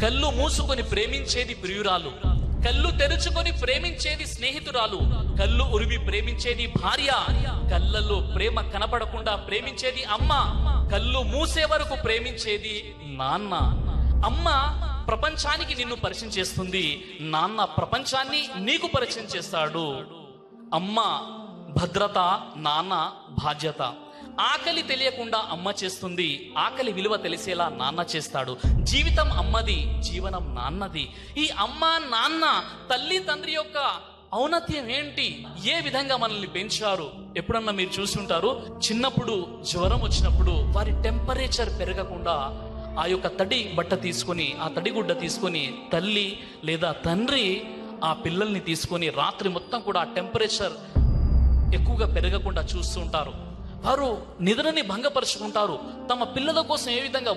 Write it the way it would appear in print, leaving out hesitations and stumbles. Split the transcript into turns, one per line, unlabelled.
కళ్ళు మూసుకొని ప్రేమించేది ప్రియురాలు, కళ్ళు తెరుచుకొని ప్రేమించేది స్నేహితురాలు, కళ్ళు ఉరిమి ప్రేమించేది భార్య, కళ్ళల్లో ప్రేమ కనపడకుండా ప్రేమించేది అమ్మ, కళ్ళు మూసే వరకు ప్రేమించేది నాన్న. అమ్మ ప్రపంచానికి నిన్ను పరిచయం చేస్తుంది, నాన్న ప్రపంచాన్ని నీకు పరిచయం చేస్తాడు. అమ్మ భద్రత, నాన్న బాధ్యత. ఆకలి తెలియకుండా అమ్మ చేస్తుంది, ఆకలి విలువ తెలిసేలా నాన్న చేస్తాడు. జీవితం అమ్మది, జీవనం నాన్నది. ఈ అమ్మ నాన్న తల్లి తండ్రి యొక్క ఔన్నత్యం ఏంటి, ఏ విధంగా మనల్ని పెంచారు? ఎప్పుడన్నా మీరు చూసి ఉంటారు, చిన్నప్పుడు జ్వరం వచ్చినప్పుడు వారి టెంపరేచర్ పెరగకుండా ఆ యొక్క తడి బట్ట తీసుకొని, ఆ తడిగుడ్డ తీసుకొని తల్లి లేదా తండ్రి ఆ పిల్లల్ని తీసుకొని రాత్రి మొత్తం కూడా ఆ టెంపరేచర్ ఎక్కువగా పెరగకుండా చూస్తూ ఉంటారు. వారు నిద్రని భంగపరుచుకుంటారు. తమ పిల్లల కోసం ఏ విధంగా